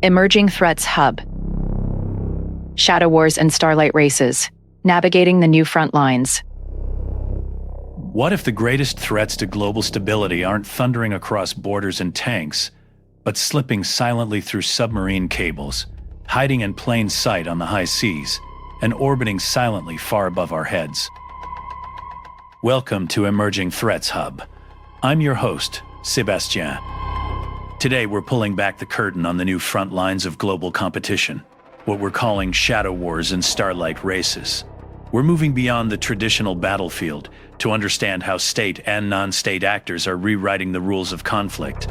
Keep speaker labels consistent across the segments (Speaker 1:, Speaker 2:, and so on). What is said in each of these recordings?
Speaker 1: Emerging Threats Hub. Shadow Wars and Starlight races. Navigating the new front lines.
Speaker 2: What if the greatest threats to global stability aren't thundering across borders in tanks, but slipping silently through submarine cables, hiding in plain sight on the high seas, and orbiting silently far above our heads? Welcome to Emerging Threats Hub. I'm your host, Sébastien. Today we're pulling back the curtain on the new front lines of global competition, what we're calling Shadow Wars and Starlight races. We're moving beyond the traditional battlefield to understand how state and non-state actors are rewriting the rules of conflict.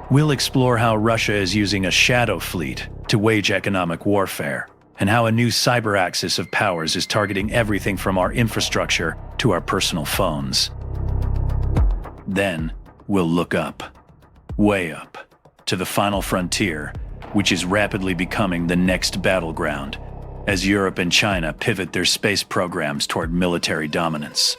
Speaker 2: We'll explore how Russia is using a shadow fleet to wage economic warfare, and how a new cyber axis of powers is targeting everything from our infrastructure to our personal phones. Then we'll look up, way up, to the final frontier, which is rapidly becoming the next battleground, as Europe and China pivot their space programs toward military dominance.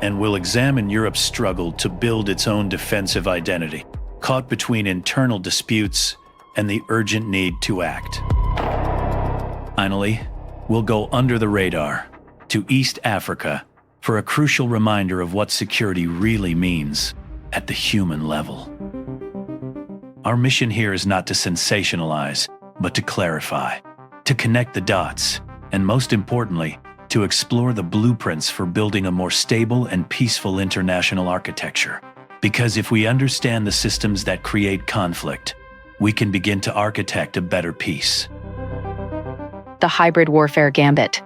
Speaker 2: And we'll examine Europe's struggle to build its own defensive identity, caught between internal disputes and the urgent need to act. Finally, we'll go under the radar to East Africa for a crucial reminder of what security really means at the human level. Our mission here is not to sensationalize, but to clarify, to connect the dots, and most importantly, to explore the blueprints for building a more stable and peaceful international architecture. Because if we understand the systems that create conflict, we can begin to architect a better peace.
Speaker 1: The hybrid warfare gambit.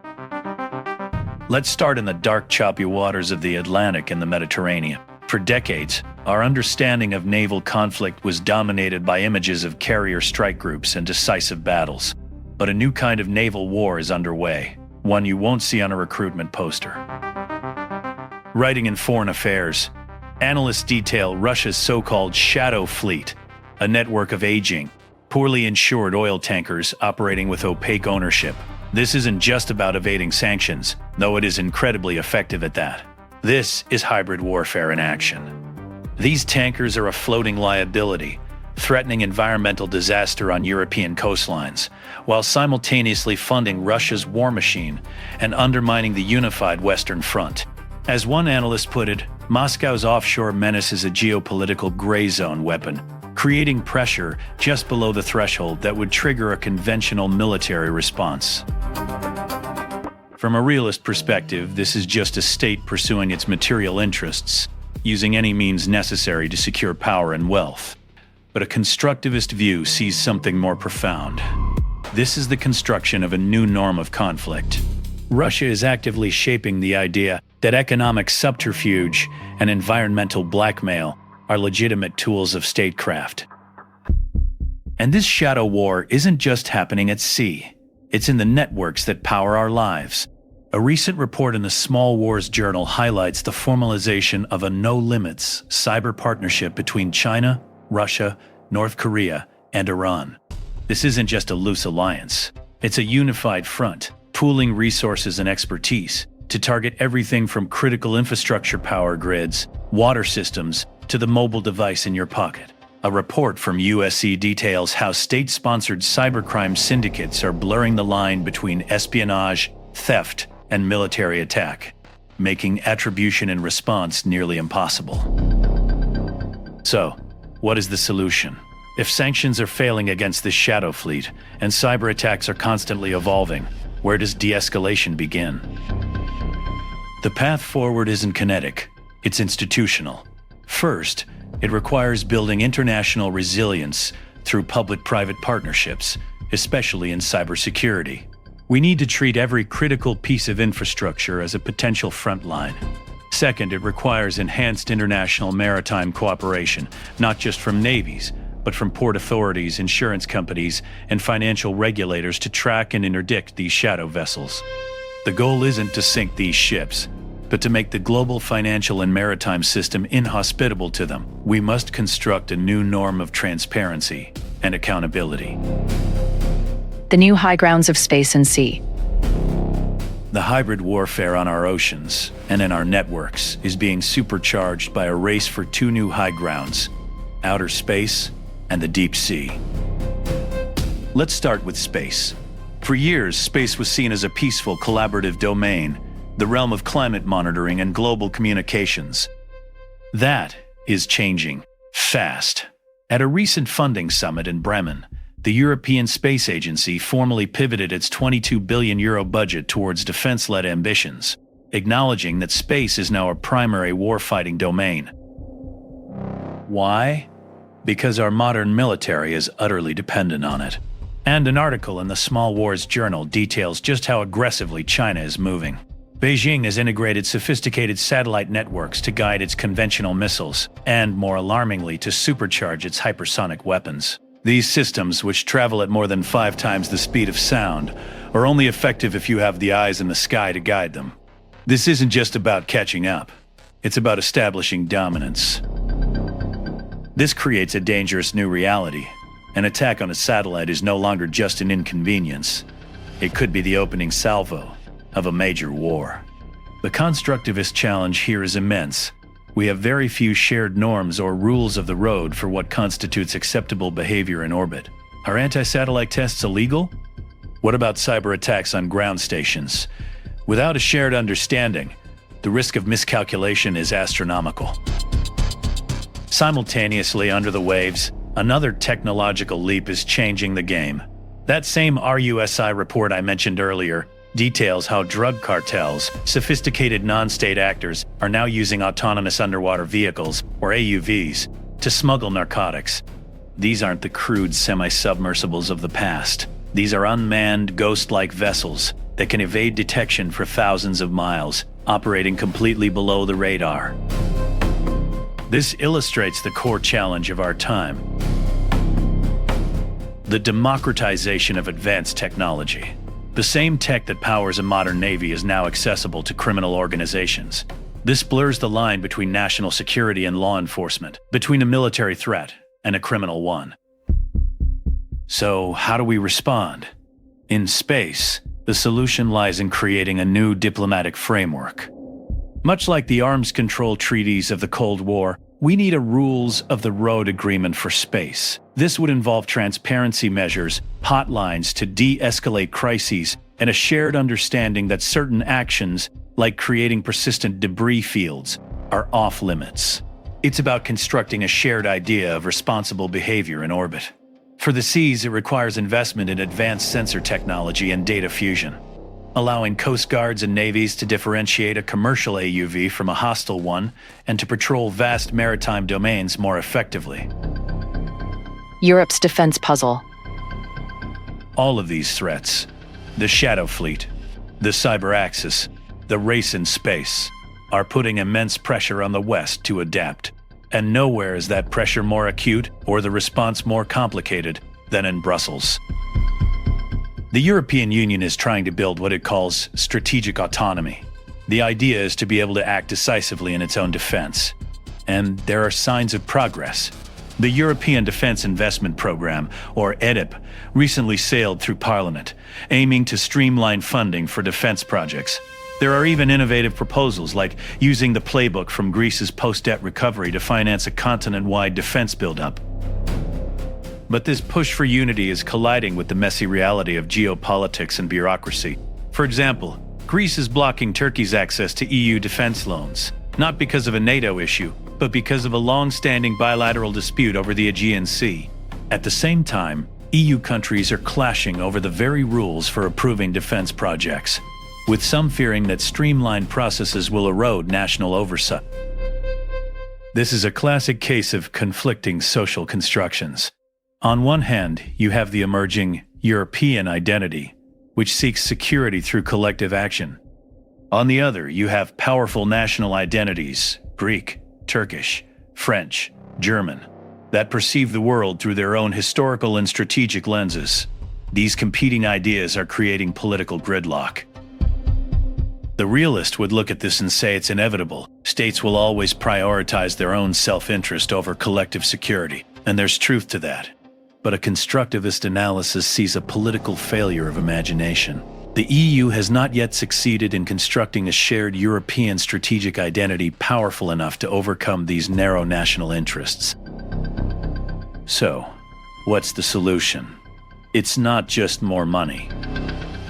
Speaker 2: Let's start in the dark, choppy waters of the Atlantic and the Mediterranean. For decades, our understanding of naval conflict was dominated by images of carrier strike groups and decisive battles. But a new kind of naval war is underway, one you won't see on a recruitment poster. Writing in Foreign Affairs, analysts detail Russia's so-called shadow fleet, a network of aging, poorly insured oil tankers operating with opaque ownership. This isn't just about evading sanctions, though it is incredibly effective at that. This is hybrid warfare in action. These tankers are a floating liability, threatening environmental disaster on European coastlines, while simultaneously funding Russia's war machine and undermining the unified Western Front. As one analyst put it, Moscow's offshore menace is a geopolitical gray zone weapon, creating pressure just below the threshold that would trigger a conventional military response. From a realist perspective, this is just a state pursuing its material interests, using any means necessary to secure power and wealth. But a constructivist view sees something more profound. This is the construction of a new norm of conflict. Russia is actively shaping the idea that economic subterfuge and environmental blackmail are legitimate tools of statecraft. And this shadow war isn't just happening at sea. It's in the networks that power our lives. A recent report in the Small Wars Journal highlights the formalization of a no-limits cyber partnership between China, Russia, North Korea, and Iran. This isn't just a loose alliance. It's a unified front, pooling resources and expertise to target everything from critical infrastructure power grids, water systems, to the mobile device in your pocket. A report from USC details how state-sponsored cybercrime syndicates are blurring the line between espionage, theft, and military attack, making attribution and response nearly impossible. So, what is the solution? If sanctions are failing against this shadow fleet, and cyber attacks are constantly evolving, where does de-escalation begin? The path forward isn't kinetic, it's institutional. First, it requires building international resilience through public-private partnerships, especially in cybersecurity. We need to treat every critical piece of infrastructure as a potential front line. Second, it requires enhanced international maritime cooperation, not just from navies, but from port authorities, insurance companies, and financial regulators to track and interdict these shadow vessels. The goal isn't to sink these ships, but to make the global financial and maritime system inhospitable to them. We must construct a new norm of transparency and accountability.
Speaker 1: The new high grounds of space and sea.
Speaker 2: The hybrid warfare on our oceans and in our networks is being supercharged by a race for two new high grounds: outer space and the deep sea. Let's start with space. For years, space was seen as a peaceful, collaborative domain, the realm of climate monitoring and global communications. That is changing fast. At a recent funding summit in Bremen, the European Space Agency formally pivoted its €22 billion budget towards defense-led ambitions, acknowledging that space is now a primary warfighting domain. Why? Because our modern military is utterly dependent on it. And an article in the Small Wars Journal details just how aggressively China is moving. Beijing has integrated sophisticated satellite networks to guide its conventional missiles, and, more alarmingly, to supercharge its hypersonic weapons. These systems, which travel at more than 5 times the speed of sound, are only effective if you have the eyes in the sky to guide them. This isn't just about catching up. It's about establishing dominance. This creates a dangerous new reality. An attack on a satellite is no longer just an inconvenience. It could be the opening salvo of a major war. The constructivist challenge here is immense. We have very few shared norms or rules of the road for what constitutes acceptable behavior in orbit. Are anti-satellite tests illegal? What about cyber attacks on ground stations? Without a shared understanding, the risk of miscalculation is astronomical. Simultaneously, under the waves, another technological leap is changing the game. That same RUSI report I mentioned earlier details how drug cartels, sophisticated non-state actors, are now using autonomous underwater vehicles, or AUVs, to smuggle narcotics. These aren't the crude semi-submersibles of the past. These are unmanned, ghost-like vessels that can evade detection for thousands of miles, operating completely below the radar. This illustrates the core challenge of our time: the democratization of advanced technology. The same tech that powers a modern navy is now accessible to criminal organizations. This blurs the line between national security and law enforcement, between a military threat and a criminal one. So, how do we respond? In space, the solution lies in creating a new diplomatic framework. Much like the arms control treaties of the Cold War, we need a rules of the road agreement for space. This would involve transparency measures, hotlines to de-escalate crises, and a shared understanding that certain actions, like creating persistent debris fields, are off-limits. It's about constructing a shared idea of responsible behavior in orbit. For the seas, it requires investment in advanced sensor technology and data fusion, allowing coast guards and navies to differentiate a commercial AUV from a hostile one and to patrol vast maritime domains more effectively.
Speaker 1: Europe's defense puzzle.
Speaker 2: All of these threats, the shadow fleet, the cyber axis, the race in space, are putting immense pressure on the West to adapt. And nowhere is that pressure more acute or the response more complicated than in Brussels. The European Union is trying to build what it calls strategic autonomy. The idea is to be able to act decisively in its own defense. And there are signs of progress. The European Defence Investment Programme, or EDIP, recently sailed through Parliament, aiming to streamline funding for defence projects. There are even innovative proposals like using the playbook from Greece's post-debt recovery to finance a continent-wide defence build-up. But this push for unity is colliding with the messy reality of geopolitics and bureaucracy. For example, Greece is blocking Turkey's access to EU defense loans, not because of a NATO issue, but because of a long-standing bilateral dispute over the Aegean Sea. At the same time, EU countries are clashing over the very rules for approving defense projects, with some fearing that streamlined processes will erode national oversight. This is a classic case of conflicting social constructions. On one hand, you have the emerging European identity, which seeks security through collective action. On the other, you have powerful national identities, Greek, Turkish, French, German, that perceive the world through their own historical and strategic lenses. These competing ideas are creating political gridlock. The realist would look at this and say it's inevitable. States will always prioritize their own self-interest over collective security, and there's truth to that. But a constructivist analysis sees a political failure of imagination. The EU has not yet succeeded in constructing a shared European strategic identity powerful enough to overcome these narrow national interests. So, what's the solution? It's not just more money.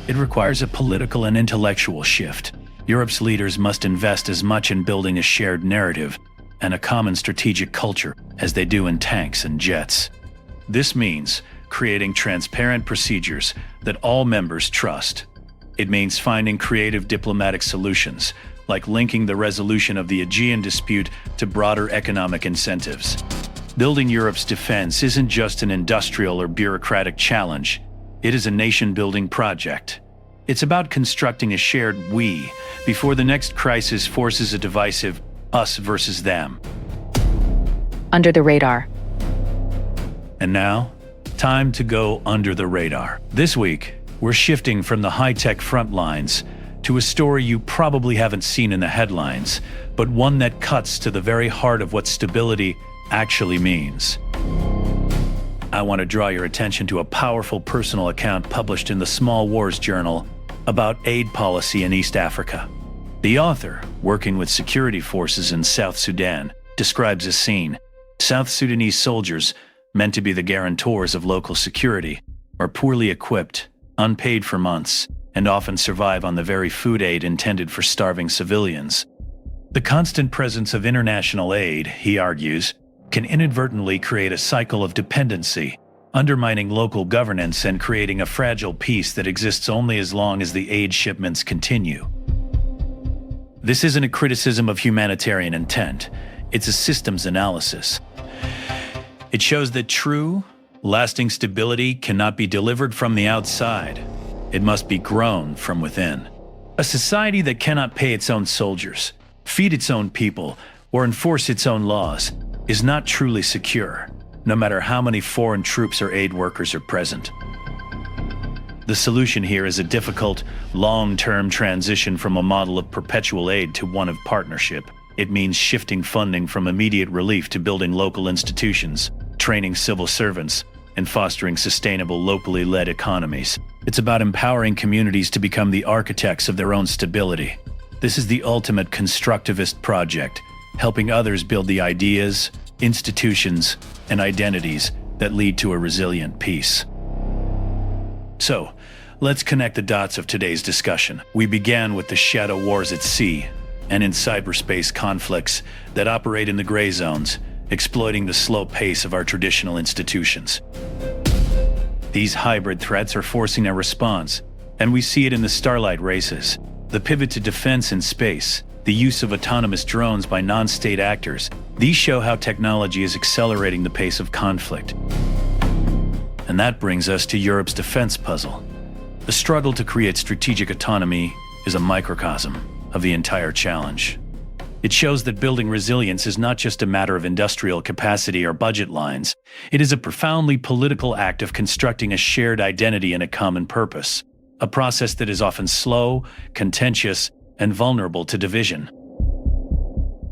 Speaker 2: It requires a political and intellectual shift. Europe's leaders must invest as much in building a shared narrative and a common strategic culture as they do in tanks and jets. This means creating transparent procedures that all members trust. It means finding creative diplomatic solutions, like linking the resolution of the Aegean dispute to broader economic incentives. Building Europe's defense isn't just an industrial or bureaucratic challenge. It is a nation-building project. It's about constructing a shared we before the next crisis forces a divisive us versus them.
Speaker 1: Under the radar.
Speaker 2: And now, time to go under the radar. This week, we're shifting from the high-tech front lines to a story you probably haven't seen in the headlines, but one that cuts to the very heart of what stability actually means. I want to draw your attention to a powerful personal account published in the Small Wars Journal about aid policy in East Africa. The author, working with security forces in South Sudan, describes a scene. South Sudanese soldiers, meant to be the guarantors of local security, are poorly equipped, unpaid for months, and often survive on the very food aid intended for starving civilians. The constant presence of international aid, he argues, can inadvertently create a cycle of dependency, undermining local governance and creating a fragile peace that exists only as long as the aid shipments continue. This isn't a criticism of humanitarian intent, it's a systems analysis. It shows that true, lasting stability cannot be delivered from the outside. It must be grown from within. A society that cannot pay its own soldiers, feed its own people, or enforce its own laws is not truly secure, no matter how many foreign troops or aid workers are present. The solution here is a difficult, long-term transition from a model of perpetual aid to one of partnership. It means shifting funding from immediate relief to building local institutions, training civil servants, and fostering sustainable, locally led economies. It's about empowering communities to become the architects of their own stability. This is the ultimate constructivist project, helping others build the ideas, institutions, and identities that lead to a resilient peace. So, let's connect the dots of today's discussion. We began with the shadow wars at sea and in cyberspace conflicts that operate in the gray zones, exploiting the slow pace of our traditional institutions. These hybrid threats are forcing a response, and we see it in the Starlight races, the pivot to defense in space, the use of autonomous drones by non-state actors. These show how technology is accelerating the pace of conflict. And that brings us to Europe's defense puzzle. The struggle to create strategic autonomy is a microcosm of the entire challenge. It shows that building resilience is not just a matter of industrial capacity or budget lines. It is a profoundly political act of constructing a shared identity and a common purpose, a process that is often slow, contentious, and vulnerable to division.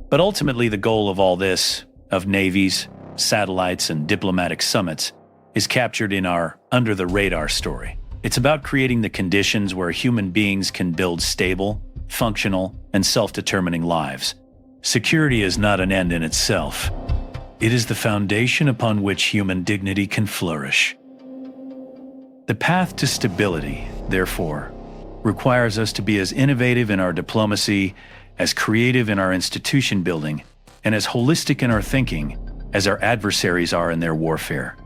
Speaker 2: But ultimately, the goal of all this, of navies, satellites, and diplomatic summits, is captured in our under-the-radar story. It's about creating the conditions where human beings can build stable, functional, and self-determining lives. Security is not an end in itself. It is the foundation upon which human dignity can flourish. The path to stability, therefore, requires us to be as innovative in our diplomacy, as creative in our institution building, and as holistic in our thinking as our adversaries are in their warfare.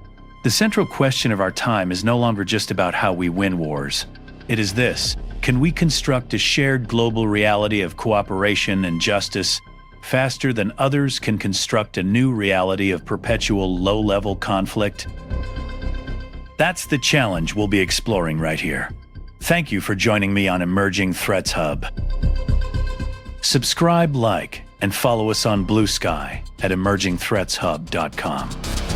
Speaker 2: The central question of our time is no longer just about how we win wars. It is this: can we construct a shared global reality of cooperation and justice faster than others can construct a new reality of perpetual low-level conflict? That's the challenge we'll be exploring right here. Thank you for joining me on Emerging Threats Hub. Subscribe, like, and follow us on Blue Sky at emergingthreatshub.com.